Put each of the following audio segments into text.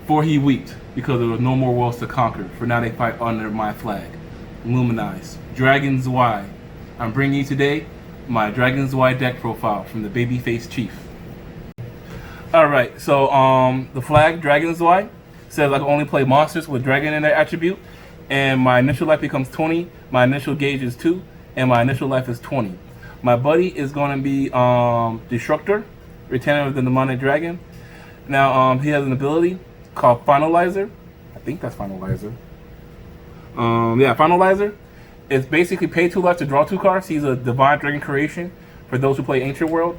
For he wept, because there was no more worlds to conquer, for now they fight under my flag. Luminize. Dragon Zwei. I'm bringing you today my Dragon Zwei deck profile from the Babyface Chief. Alright, so the flag, Dragon Zwei, says I can only play monsters with dragon in their attribute, and my initial life becomes 20, my initial gauge is 2, and my initial life is 20. My buddy is going to be Destructor, Retainer of the Demonic Dragon. Now, he has an ability called Finalizer. I think that's Finalizer. Yeah, Finalizer. It's basically pay 2 life to draw 2 cards. He's a Divine Dragon creation for those who play Ancient World.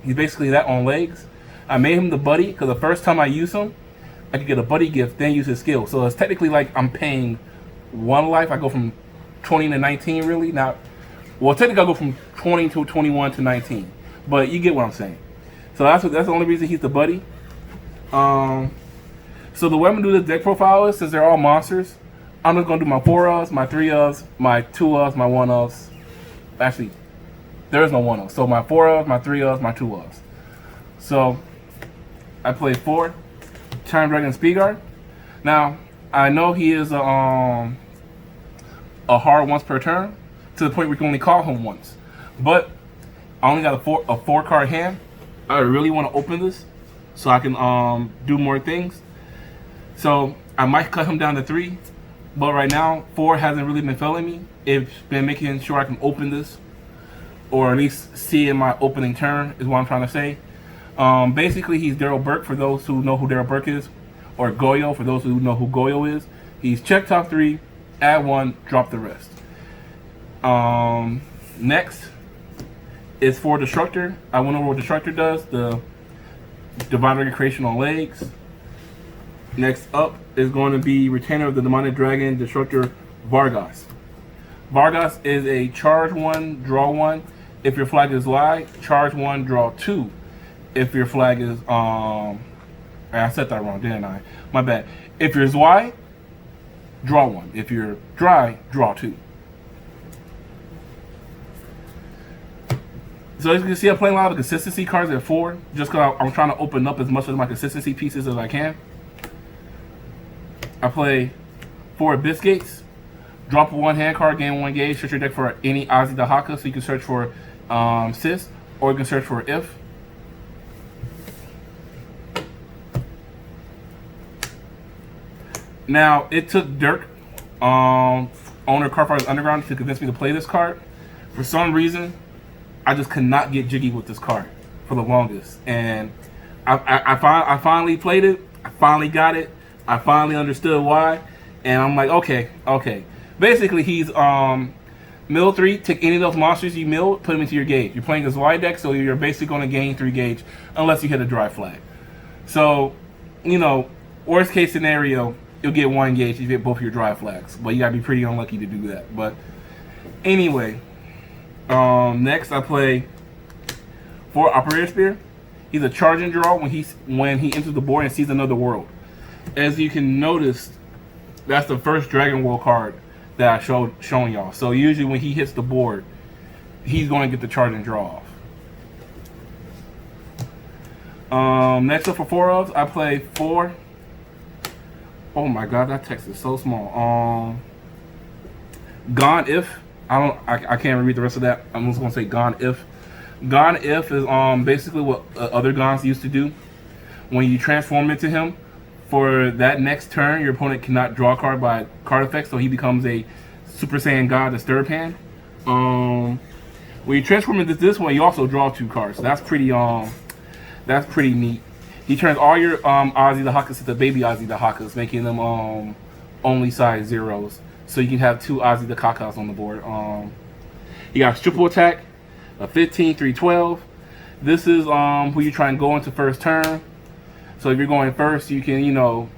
He's basically that on legs. I made him the buddy because the first time I use him, I could get a buddy gift, then use his skill. So it's technically like I'm paying 1 life. I go from 20 to 19, really. Now, well, technically I go from 20 to 21 to 19. But you get what I'm saying. So that's the only reason he's the buddy. So the way I'm going to do this deck profile is, since they're all monsters, I'm just going to do my 4 ofs, my 3 ofs, my 2 ofs, my 1 ofs. Actually, there is no 1 off. So my 4 ofs, my 3 ofs, my 2 ofs. So I play 4 Time Dragon Speedguard. Now, I know he is a hard once per turn, to the point where you can only call him once. But I only got a 4 card hand. I really want to open this so I can do more things. So I might cut him down to 3, but right now 4 hasn't really been failing me. It's been making sure I can open this, or at least see in my opening turn, is what I'm trying to say. Basically, he's Daryl Burke for those who know who Daryl Burke is, or Goyo for those who know who Goyo is. He's check top 3, add 1, drop the rest. Next is for Destructor. I went over what Destructor does, the Divine Dragon creation on legs. Next up is going to be Retainer of the Demonic Dragon, Destructor Vargas. Vargas is a charge 1, draw 1. If your flag is Y, charge 1, draw 2. If your flag is I said that wrong, didn't I? My bad. If yours Y, draw 1. If you're dry, draw 2. So as you can see, I'm playing a lot of consistency cards at 4, just because I'm trying to open up as much of my consistency pieces as I can. I play 4 Biscuits, drop a 1 hand card, gain 1 gauge, search your deck for any Ozzy the Haka, so you can search for Sis, or you can search for If. Now, it took Dirk, owner of Cardfighters Underground, to convince me to play this card. For some reason, I just could not get jiggy with this card for the longest, and I finally played it. I finally got it. I finally understood why, and I'm like, okay. Basically, he's mill 3. Take any of those monsters you mill, put them into your gauge. You're playing this wide deck, so you're basically going to gain 3 gauge unless you hit a dry flag. So, you know, worst case scenario, you'll get 1 gauge if you hit both your dry flags, but you gotta be pretty unlucky to do that. But anyway. Next I play 4 Operator Spear. He's a charge and draw when he enters the board and sees another world. As you can notice, that's the first Dragon World card that I showing y'all. So usually when he hits the board, he's going to get the charge and draw off. Next up for 4 ofs, I play 4. Oh my god, that text is so small. Gone If. I can't read the rest of that. I'm just gonna say Gone If. Gone If is basically what other Gons used to do. When you transform into him, for that next turn, your opponent cannot draw a card by card effect, so he becomes a Super Saiyan God, the Disturb hand. When you transform into this one, you also draw 2 cards. So that's pretty neat. He turns all your Ozzy the Hakas into baby Ozzy the Hakas, making them only size 0s. So you can have 2 Ozzy the Kakas on the board. You got triple attack, a 15, 3, 12. This is who you try and go into first turn. So if you're going first, you can, you know,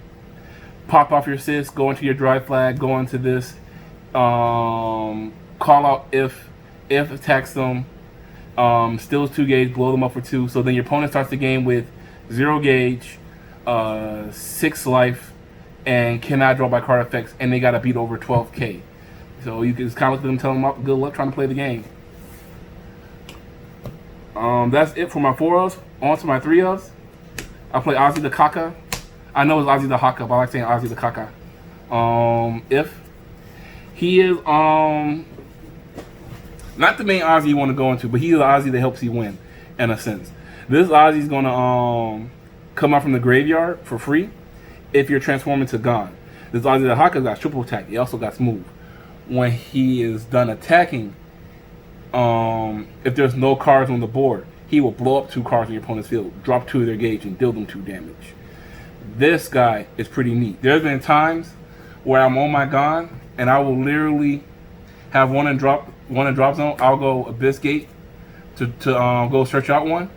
pop off your Sis, go into your dry flag, go into this, call out if attacks them, steals 2 gauge, blow them up for 2. So then your opponent starts the game with 0 gauge, 6 life, and cannot draw by card effects, and they gotta beat over 12k. So you can just kind of look at them, tell them good luck trying to play the game. That's it for my 4 ofs. On to my 3 ofs. I play Ozzy the Kaka. I know it's Ozzy the Haka, but I like saying Ozzy the Kaka. If he is not the main Ozzy you want to go into, but he's the Ozzy that helps you win, in a sense. This Ozzy's gonna come out from the graveyard for free if you're transforming to Gon. This Ozzy the Haka got triple attack. He also got smooth. When he is done attacking, if there's no cards on the board, he will blow up 2 cards in your opponent's field, drop 2 of their gauge, and deal them 2 damage. This guy is pretty neat. There's been times where I'm on my Gon, and I will literally have one in drop zone. I'll go Abyss Gate to go search out one,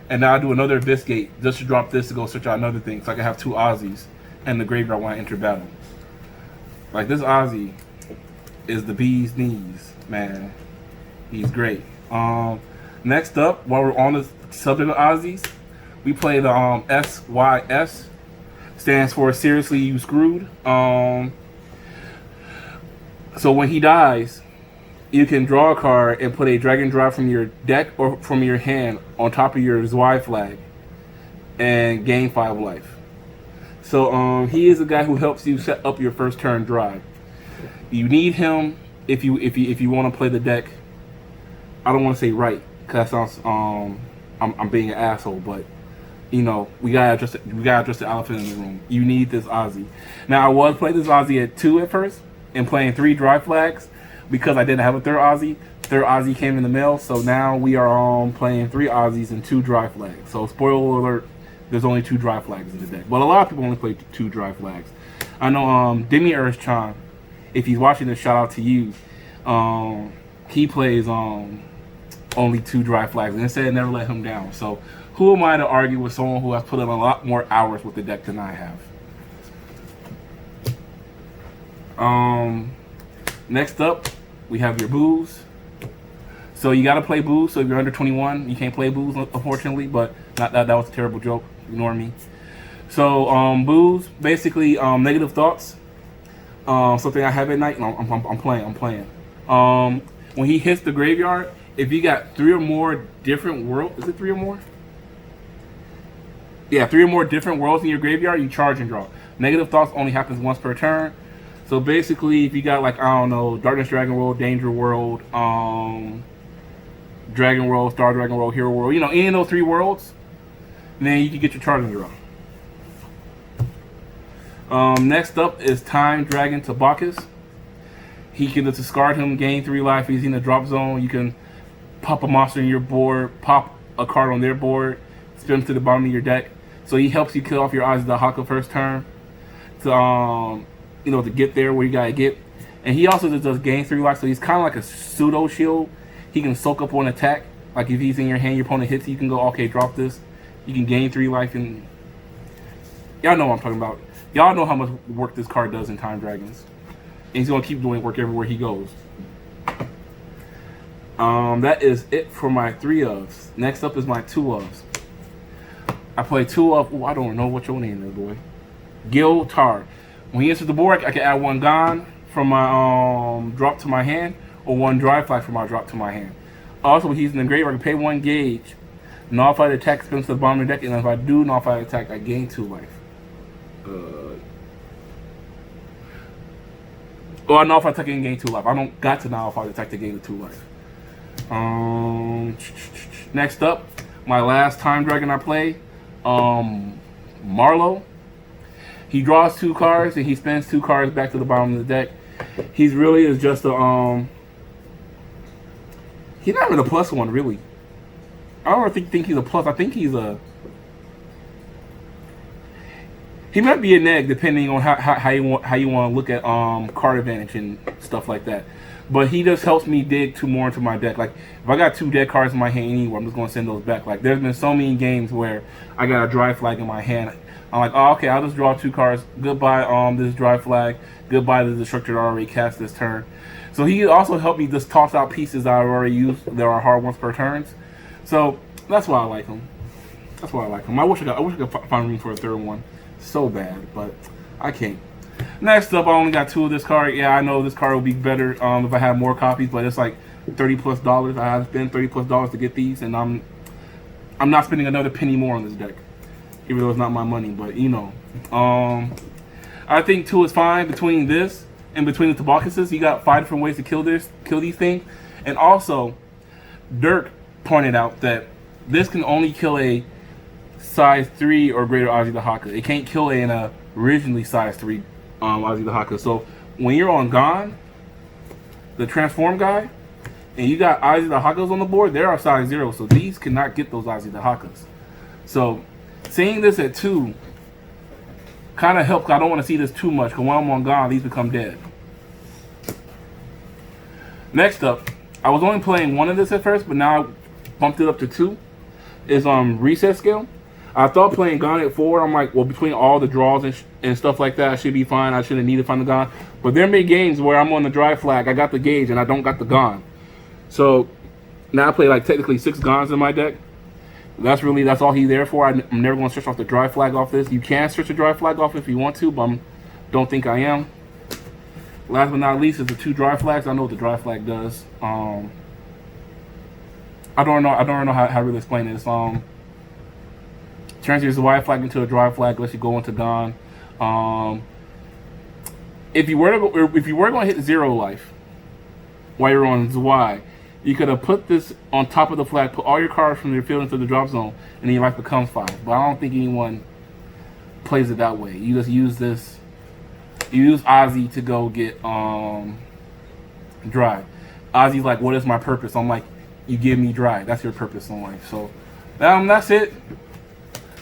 and now I do another Abyss Gate just to drop this to go search out another thing, so I can have 2 Ozzies in the graveyard when I enter battle. Like, this Ozzy is the bee's knees, man. He's great. Next up, while we're on the subject of Ozzies, we play the SYS. Stands for Seriously You Screwed. So when he dies, you can draw a card and put a Dragon Zwei from your deck or from your hand on top of your Zwei flag and gain 5 life. So he is the guy who helps you set up your first turn drive. You need him if you want to play the deck. I don't want to say right, because that sounds I'm being an asshole, but you know, we gotta address the elephant in the room. You need this Ozzy. Now, I was playing this Ozzy at 2 at first and playing 3 Drive Flags because I didn't have a third Ozzy. Third Ozzy came in the mail, so now we are playing 3 Ozzies and 2 Drive Flags. So spoiler alert, there's only 2 Drive Flags in the deck. But a lot of people only play 2 Drive Flags. I know Demi Chan, if he's watching this, shout out to you. He plays only 2 Drive Flags, and it said never let him down. So who am I to argue with someone who has put in a lot more hours with the deck than I have? Next up, we have your Boos. So you gotta play Boos. So if you're under 21, you can't play Boos, unfortunately. But not that was a terrible joke. Ignore me. So Boos, basically negative thoughts. Something I have at night. And I'm playing. When he hits the graveyard, if you got 3 or more different worlds, is it 3 or more? Yeah, 3 or more different worlds in your graveyard, you charge and draw. Negative thoughts only happens once per turn. So basically, if you got, like, I don't know, Darkness Dragon World, Danger World, Dragon World, Star Dragon World, Hero World, you know, any of those 3 worlds, then you can get your charge and draw. Next up is Time Dragon Tabakis. He can discard him, gain 3 life. He's in the drop zone. You can pop a monster in your board, pop a card on their board, spin him to the bottom of your deck. So he helps you kill off your Ozzy the Haka first turn to to get there where you gotta get. And he also just does gain 3 life, so he's kind of like a pseudo shield. He can soak up one attack. Like if he's in your hand, your opponent hits you, you can go, okay, drop this. You can gain 3 life, and y'all know what I'm talking about. Y'all know how much work this card does in Time Dragons. And he's gonna keep doing work everywhere he goes. That is it for my 3 ofs. Next up is my 2 ofs. I play 2 of. I don't know what your name is, boy. Gil Tar. When he enters the board, I can add 1 Gon from my drop to my hand, or 1 Dry Flag from my drop to my hand. Also, when he's in the graveyard, I can pay 1 gauge, nullify the attack, spins to the bottom of the deck, and if I do nullify the attack, I gain 2 life. I nullify the attack and gain 2 life. I don't got to nullify the attack to gain the 2 life. Next up, my last Time Dragon I play, Marlowe. He draws 2 cards and he spins 2 cards back to the bottom of the deck. He's really is just a he's not even a +1 really. I don't think he's a plus. I think he's a. He might be a neg depending on how you want to look at card advantage and stuff like that. But he just helps me dig 2 more into my deck. Like if I got 2 dead cards in my hand anywhere, I'm just gonna send those back. Like there's been so many games where I got a Dry Flag in my hand. I'm like, oh, okay, I'll just draw 2 cards. Goodbye, this Dry Flag. Goodbye, the Destructor that I already cast this turn. So he also helped me just toss out pieces that I've already used. There are hard ones per turns. So that's why I like him. I wish I could find room for a 3rd one. So bad, but I can't. Next up, I only got 2 of this card. Yeah, I know this card would be better if I had more copies, but it's like $30+. I have to spend $30+ to get these, and I'm not spending another penny more on this deck. even though it's not my money. But you know, I think 2 is fine between this and between the Tabakuses. You got 5 different ways to kill these things, and also Dirk pointed out that this can only kill a size 3 or greater Ozzy the Haka. It can't kill an originally size 3 Ozzy the Haka. So when you're on Gon, the transform guy, and you got Ozzy the Hakas on the board, they are size 0, so these cannot get those Ozzy the Hakas. So seeing this at 2 kind of helps. I don't want to see this too much, because when I'm on Gon, these become dead. Next up, I was only playing 1 of this at first, but now I bumped it up to 2. Is reset scale. I thought playing Gon at 4, I'm like, well, between all the draws and stuff like that, I should be fine. I shouldn't need to find the Gon. But there may games where I'm on the dry flag, I got the gauge, and I don't got the Gon. So now I play like technically 6 Gons in my deck. That's all he's there for. I'm never going to switch off the dry flag off this. You can switch the dry flag off if you want to, but I don't think I am. Last but not least is the 2 dry flags. I know what the dry flag does. I don't know how to really explain it. It's turns your Zwei flag into a dry flag, lets you go into Gon. If you were going to hit 0 life while you're on Zwei, you could have put this on top of the flag, put all your cards from your field into the drop zone, and then your life becomes 5. But I don't think anyone plays it that way. You just use this. You use Ozzy to go get dry. Ozzy's like, what is my purpose? I'm like, you give me dry. That's your purpose in life. So that's it.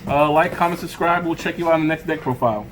Like, comment, subscribe. We'll check you out in the next deck profile.